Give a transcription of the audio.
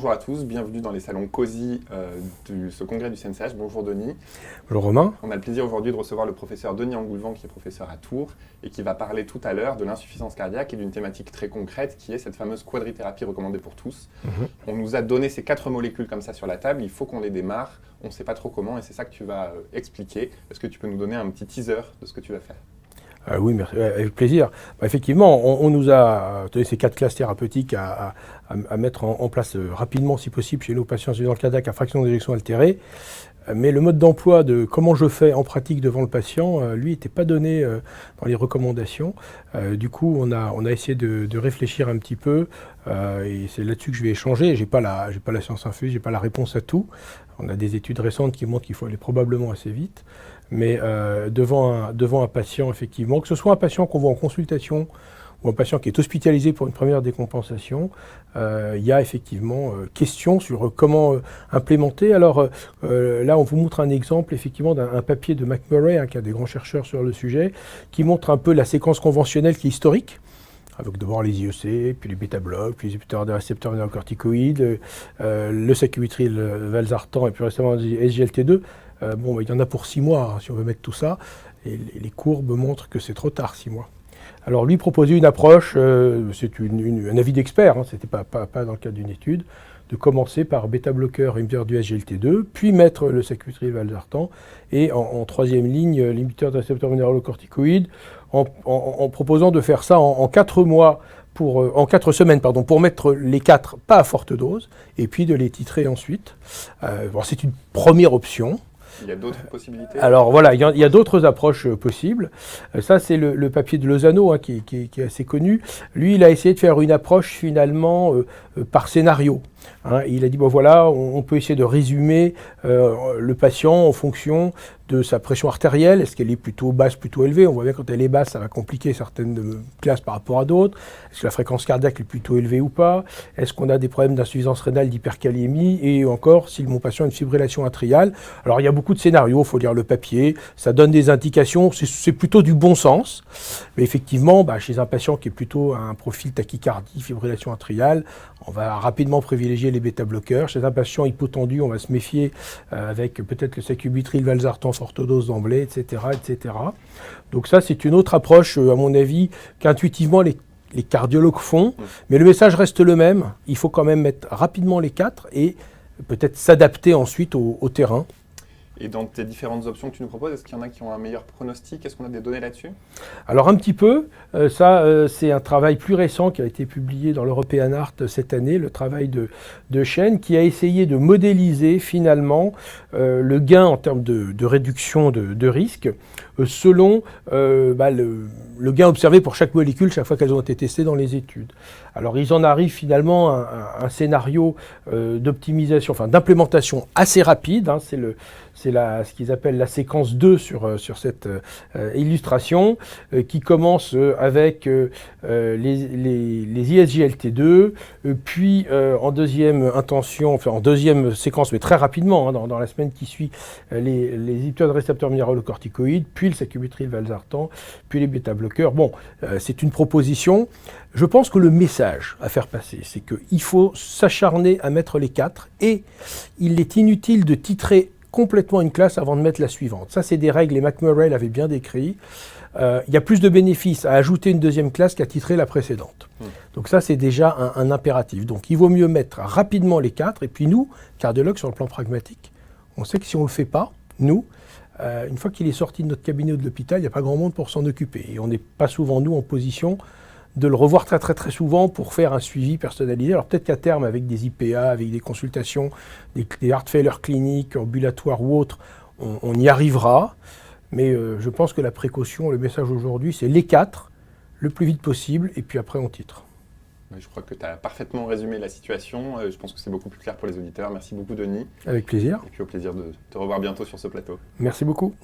bonjour à tous, bienvenue dans les salons COSI de ce congrès du CNCH. Bonjour Denis. Bonjour Romain. On a le plaisir aujourd'hui de recevoir le professeur Denis Angoulevent qui est professeur à Tours et qui va parler tout à l'heure de l'insuffisance cardiaque et d'une thématique très concrète qui est cette fameuse quadrithérapie recommandée pour tous. On nous a donné ces 4 molécules comme ça sur la table, il faut qu'on les démarre, on ne sait pas trop comment et c'est ça que tu vas expliquer. Est-ce que tu peux nous donner un petit teaser de ce que tu vas faire ? Oui, merci, avec plaisir. Effectivement, on nous a donné ces 4 classes thérapeutiques à mettre en place rapidement, si possible, chez nos patients dans le cardiaque à fraction d'éjection altérée. Mais le mode d'emploi de comment je fais en pratique devant le patient, lui, n'était pas donné dans les recommandations. Du coup, on a essayé de réfléchir un petit peu et c'est là-dessus que je vais échanger. J'ai pas la science infuse, j'ai pas la réponse à tout. On a des études récentes qui montrent qu'il faut aller probablement assez vite. Mais devant un patient, effectivement, que ce soit un patient qu'on voit en consultation ou un patient qui est hospitalisé pour une première décompensation, il y a effectivement question sur comment implémenter. Alors là, on vous montre un exemple effectivement d'un papier de McMurray, qui est un des grands chercheurs sur le sujet, qui montre un peu la séquence conventionnelle qui est historique, avec d'abord les IEC, puis les bêta-blocs, puis les inhibiteurs des récepteurs mineralocorticoïdes, le sacubitril/valsartan et puis récemment le SGLT2. Il y en a pour 6 mois, si on veut mettre tout ça, et les courbes montrent que c'est trop tard, 6 mois. Alors lui proposait une approche, c'est un avis d'expert, c'était pas dans le cadre d'une étude, de commencer par bêta-bloqueur inhibiteur du SGLT2, puis mettre le sacubitril/valsartan, et en troisième ligne, l'inhibiteur des récepteurs mineralocorticoïdes, en proposant de faire ça en 4 mois, en 4 semaines, pour mettre les 4 pas à forte dose, et puis de les titrer ensuite. C'est une première option. Il y a d'autres possibilités ? Alors voilà, il y a d'autres approches possibles. Ça, c'est le papier de Lozano qui est assez connu. Lui, il a essayé de faire une approche finalement par scénario. Il a dit, on peut essayer de résumer le patient en fonction de sa pression artérielle. Est-ce qu'elle est plutôt basse, plutôt élevée ? On voit bien quand elle est basse, ça va compliquer certaines classes par rapport à d'autres. Est-ce que la fréquence cardiaque est plutôt élevée ou pas ? Est-ce qu'on a des problèmes d'insuffisance rénale, d'hyperkaliémie ? Et encore, si mon patient a une fibrillation atriale. Alors, il y a beaucoup de scénarios, il faut lire le papier. Ça donne des indications, c'est plutôt du bon sens. Mais effectivement, chez un patient qui est plutôt un profil tachycardie, fibrillation atriale, on va rapidement privilégier les bêta-bloqueurs. Chez un patient hypotendu, on va se méfier avec peut-être le sacubitril/valsartan forte dose d'emblée, etc., etc. Donc ça, c'est une autre approche, à mon avis, qu'intuitivement les cardiologues font. Mais le message reste le même. Il faut quand même mettre rapidement les 4 et peut-être s'adapter ensuite au terrain. Et dans tes différentes options que tu nous proposes, est-ce qu'il y en a qui ont un meilleur pronostic ? Est-ce qu'on a des données là-dessus ? Alors un petit peu, c'est un travail plus récent qui a été publié dans l'European Heart cette année, le travail de Chen, qui a essayé de modéliser finalement le gain en termes de réduction de risque selon le gain observé pour chaque molécule chaque fois qu'elles ont été testées dans les études. Alors ils en arrivent finalement à un scénario d'optimisation, d'implémentation assez rapide, c'est ce qu'ils appellent la séquence 2 sur cette illustration, qui commence avec les ISGLT2, puis en deuxième intention, en deuxième séquence, mais très rapidement, dans la semaine qui suit, les inhibiteurs de récepteurs mineralocorticoïdes, puis le sacubitril/valsartan, puis les bêta-bloqueurs. C'est une proposition. Je pense que le message à faire passer, c'est qu'il faut s'acharner à mettre les 4 et il est inutile de titrer complètement une classe avant de mettre la suivante. Ça, c'est des règles, et McMurray l'avait bien décrit. Il y a plus de bénéfices à ajouter une deuxième classe qu'à titrer la précédente. Donc ça, c'est déjà un impératif. Donc il vaut mieux mettre rapidement les 4. Et puis nous, cardiologues, sur le plan pragmatique, on sait que si on ne le fait pas, nous, une fois qu'il est sorti de notre cabinet ou de l'hôpital, il n'y a pas grand monde pour s'en occuper. Et on n'est pas souvent, nous, en position de le revoir très très très souvent pour faire un suivi personnalisé. Alors peut-être qu'à terme, avec des IPA, avec des consultations, des heart failure cliniques, ambulatoires ou autres, on y arrivera. Mais je pense que la précaution, le message aujourd'hui, c'est les 4, le plus vite possible, et puis après on titre. Je crois que tu as parfaitement résumé la situation. Je pense que c'est beaucoup plus clair pour les auditeurs. Merci beaucoup Denis. Avec plaisir. Et puis au plaisir de te revoir bientôt sur ce plateau. Merci beaucoup.